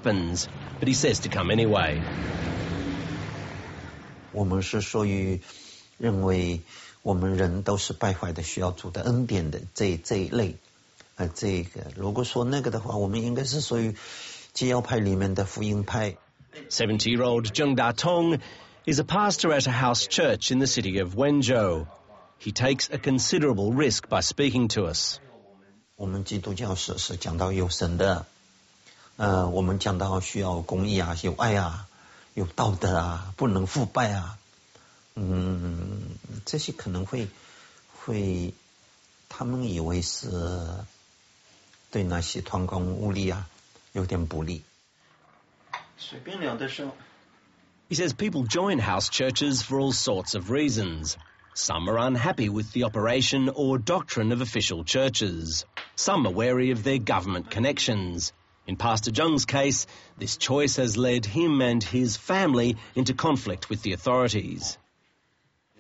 happens, but he says to come anyway. 我们是属于认为我们人都是败坏的，需要主的恩典的这一类。这个如果说那个的话，我们应该是属于基要派里面的福音派。70-year-old Zheng Datong is a pastor at a house church in the city of Wenzhou. He takes a considerable risk by speaking to us. 我们基督教是讲到有神的，我们讲到需要公义啊，有爱啊，有道德啊，不能腐败啊，这些可能会他们以为是对那些团工无力啊有点不利。随便聊的时候。He says people join house churches for all sorts of reasons. Some are unhappy with the operation or doctrine of official churches. Some are wary of their government connections. In Pastor Zheng's case, this choice has led him and his family into conflict with the authorities.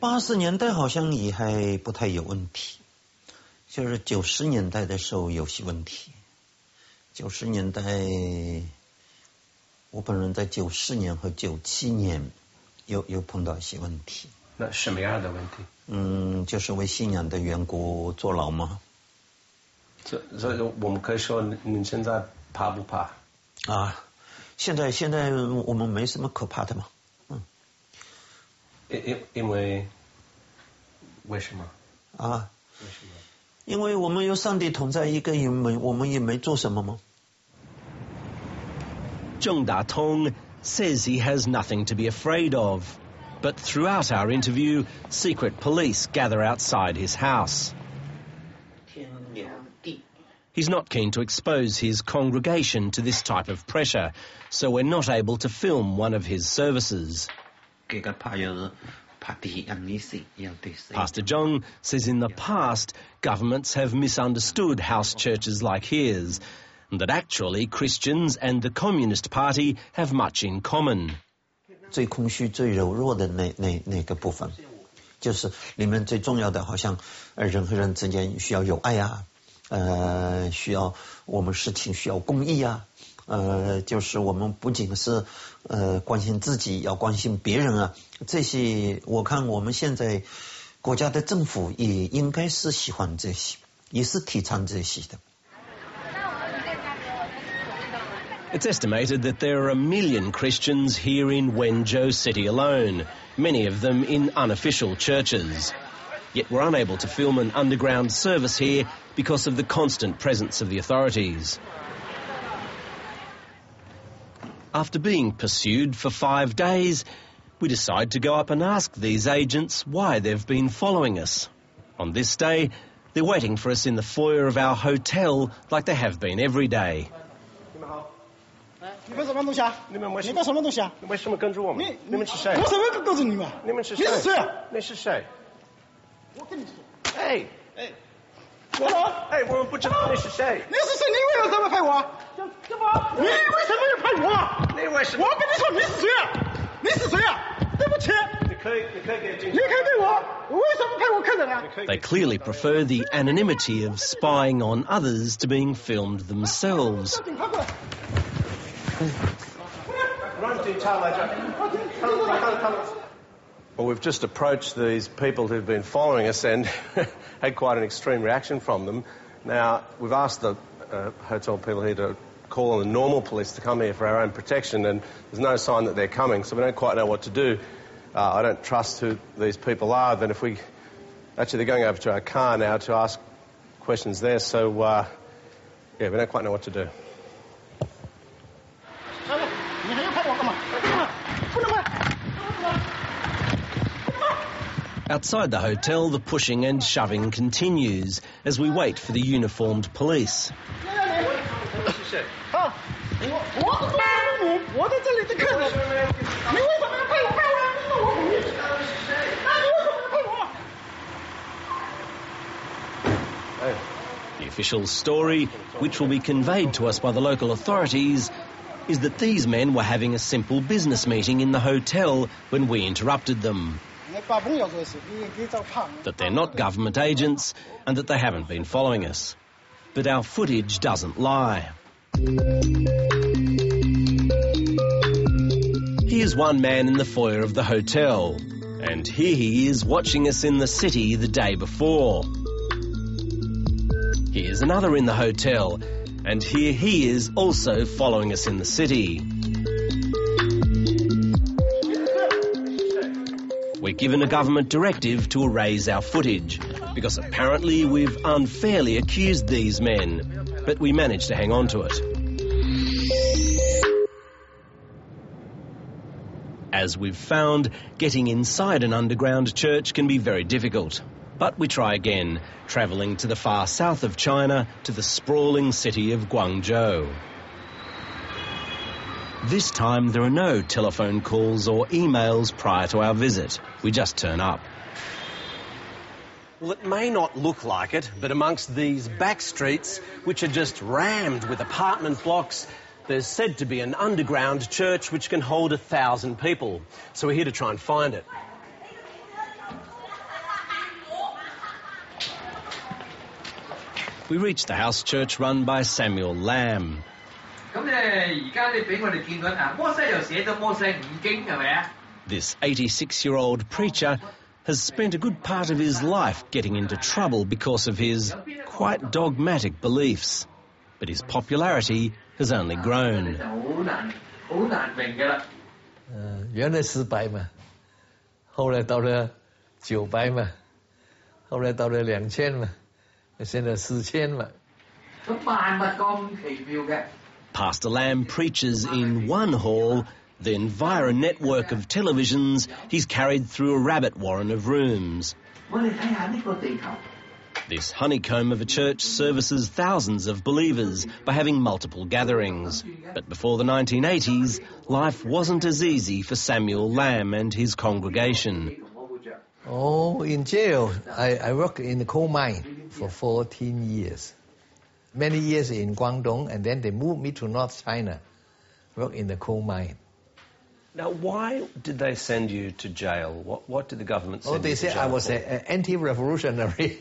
80年代好像也还不太有问题，就是90年代的时候有些问题。90年代，我本人在94年和97年有碰到一些问题。那什么样的问题？就是为信仰的缘故坐牢吗？所以我们可以说您现在怕不怕？现在我们没什么可怕的嘛。因为为什么？为什么？因为我们有上帝同在，我们也没做什么吗？ Zheng Datong says he has nothing to be afraid of. But throughout our interview, secret police gather outside his house. He's not keen to expose his congregation to this type of pressure, so we're not able to film one of his services. Pastor Zheng says in the past, governments have misunderstood house churches like his, and that actually Christians and the Communist Party have much in common. 最空虚、最柔弱的那个部分，就是里面最重要的，好像人和人之间需要有爱啊，需要我们事情需要公义啊，就是我们不仅是关心自己，要关心别人啊。这些我看我们现在国家的政府也应该是喜欢这些，也是提倡这些的。 It's estimated that there are 1 million Christians here in Wenzhou city alone, many of them in unofficial churches. Yet we're unable to film an underground service here because of the constant presence of the authorities. After being pursued for 5 days, we decide to go up and ask these agents why they've been following us. On this day, they're waiting for us in the foyer of our hotel like they have been every day. 你们什么东西啊？你们什么东西啊？为什么跟着我们？你们是谁？我什么跟着你们？你们是谁？你是谁啊？你是谁？我跟你说。哎，我们不知道你是谁。你是谁？你为什么拍我？什么？你为什么要拍我？你为什么？我跟你说你是谁啊？你是谁啊？对不起。你可以给警察。你可以给我？为什么拍我客人啊？ They clearly prefer the anonymity of spying on others to being filmed themselves. Well, we've just approached these people who've been following us and had quite an extreme reaction from them. Now, we've asked the hotel people here to call on the normal police to come here for our own protection, and there's no sign that they're coming, so we don't quite know what to do. I don't trust who these people are. Then if we... Actually, they're going over to our car now to ask questions there, so, yeah, we don't quite know what to do. Outside the hotel, the pushing and shoving continues as we wait for the uniformed police. The official story, which will be conveyed to us by the local authorities, is that these men were having a simple business meeting in the hotel when we interrupted them. That they're not government agents and that they haven't been following us. But our footage doesn't lie. Here's one man in the foyer of the hotel, and here he is watching us in the city the day before. Here's another in the hotel, and here he is also following us in the city. We're given a government directive to erase our footage, because apparently we've unfairly accused these men, but we managed to hang on to it. As we've found, getting inside an underground church can be very difficult. But we try again, travelling to the far south of China to the sprawling city of Guangzhou. This time there are no telephone calls or emails prior to our visit. We just turn up. Well, it may not look like it, but amongst these back streets, which are just rammed with apartment blocks, there's said to be an underground church which can hold 1,000 people. So we're here to try and find it. We reached the house church run by Samuel Lamb. This 86-year-old preacher has spent a good part of his life getting into trouble because of his quite dogmatic beliefs. But his popularity has only grown. 原来400嘛，后来到了900嘛，后来到了2000嘛，现在4000嘛。Pastor Lamb preaches in one hall, then via a network of televisions, he's carried through a rabbit warren of rooms. This honeycomb of a church services thousands of believers by having multiple gatherings. But before the 1980s, life wasn't as easy for Samuel Lamb and his congregation. Oh, in jail, I worked in the coal mine for 14 years. Many years in Guangdong, and then they moved me to North China, work in the coal mine. Now, why did they send you to jail? What did the government send you to jail? They said I was an anti-revolutionary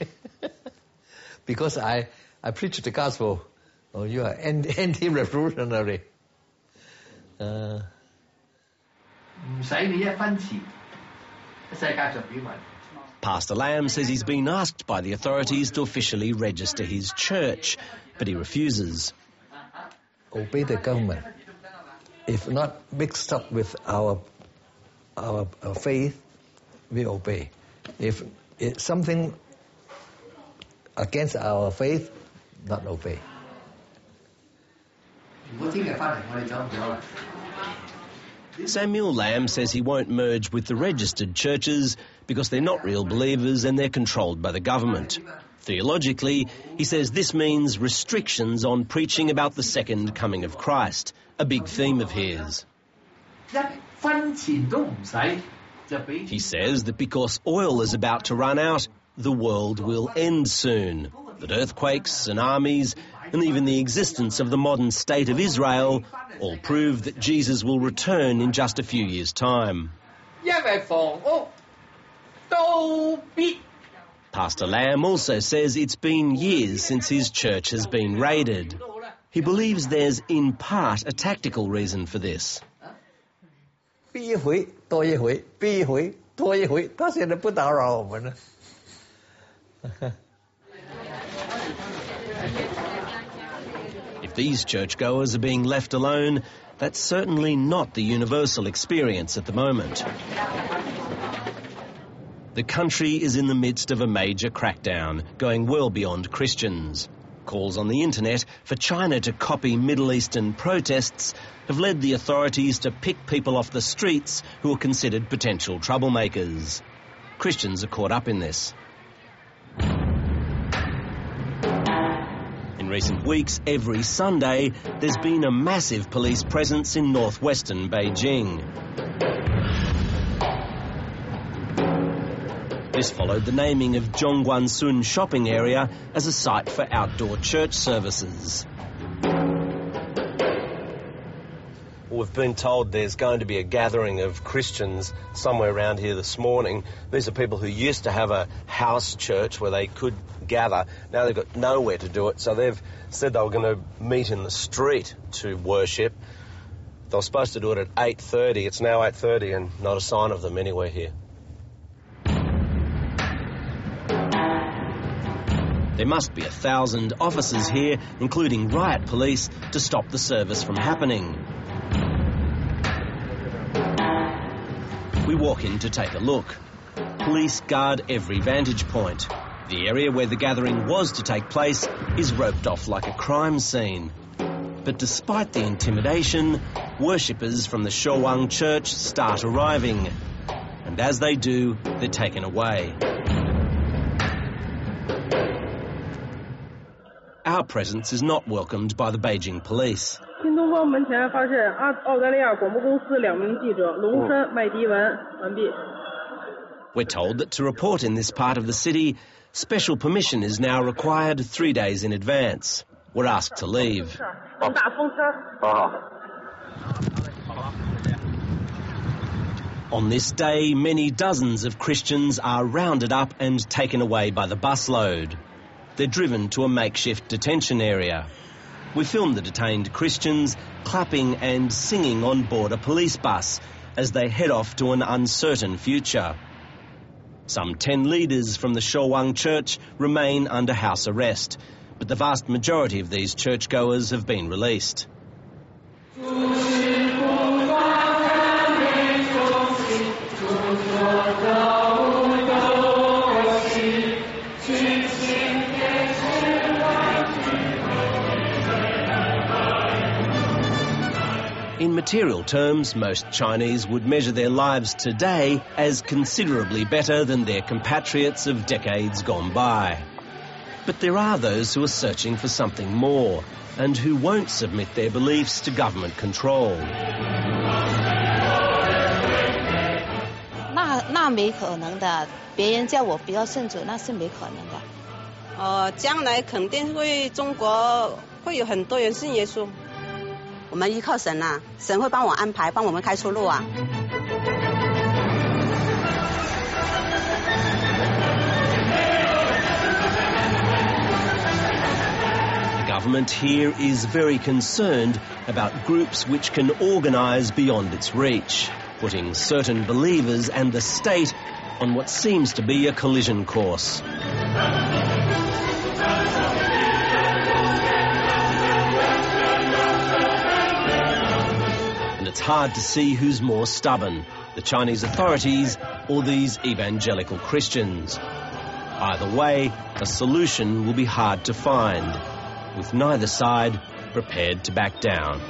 because I preached the gospel. Oh, you are anti-revolutionary. Pastor Lamb says he's been asked by the authorities to officially register his church, but he refuses. Obey the government. If not mixed up with our faith, we obey. If it's something against our faith, not obey. Samuel Lamb says he won't merge with the registered churches because they're not real believers and they're controlled by the government. Theologically, he says this means restrictions on preaching about the second coming of Christ, a big theme of his. He says that because oil is about to run out, the world will end soon, that earthquakes, tsunamis, and even the existence of the modern state of Israel all prove that Jesus will return in just a few years' time. Pastor Lamb also says it's been years since his church has been raided. He believes there's in part a tactical reason for this. If these churchgoers are being left alone, that's certainly not the universal experience at the moment. The country is in the midst of a major crackdown, going well beyond Christians. Calls on the internet for China to copy Middle Eastern protests have led the authorities to pick people off the streets who are considered potential troublemakers. Christians are caught up in this. In recent weeks, every Sunday, there's been a massive police presence in northwestern Beijing. This followed the naming of Zhongguancun shopping area as a site for outdoor church services. We've been told there's going to be a gathering of Christians somewhere around here this morning. These are people who used to have a house church where they could gather. Now they've got nowhere to do it, so they've said they were going to meet in the street to worship. They were supposed to do it at 8:30. It's now 8:30 and not a sign of them anywhere here. There must be 1,000 officers here, including riot police, to stop the service from happening. We walk in to take a look. Police guard every vantage point. The area where the gathering was to take place is roped off like a crime scene. But despite the intimidation, worshippers from the Showang Church start arriving. And as they do, they're taken away. Our presence is not welcomed by the Beijing police. 新东方门前发现澳大利亚广播公司2名记者龙申、麦迪文完毕。 We're told that to report in this part of the city, special permission is now required 3 days in advance. We're asked to leave. On this day, many dozens of Christians are rounded up and taken away by the busload. They're driven to a makeshift detention area. We film the detained Christians clapping and singing on board a police bus as they head off to an uncertain future. Some 10 leaders from the Showang Church remain under house arrest, but the vast majority of these churchgoers have been released. In material terms, most Chinese would measure their lives today as considerably better than their compatriots of decades gone by. But there are those who are searching for something more and who won't submit their beliefs to government control. 那没可能的，别人叫我不要信主，那是没可能的。将来肯定会中国会有很多人信耶稣。我们依靠神啊，神会帮我安排，帮我们开出路啊。 The government here is very concerned about groups which can organise beyond its reach, putting certain believers and the state on what seems to be a collision course. And it's hard to see who's more stubborn, the Chinese authorities or these evangelical Christians. Either way, a solution will be hard to find, with neither side prepared to back down.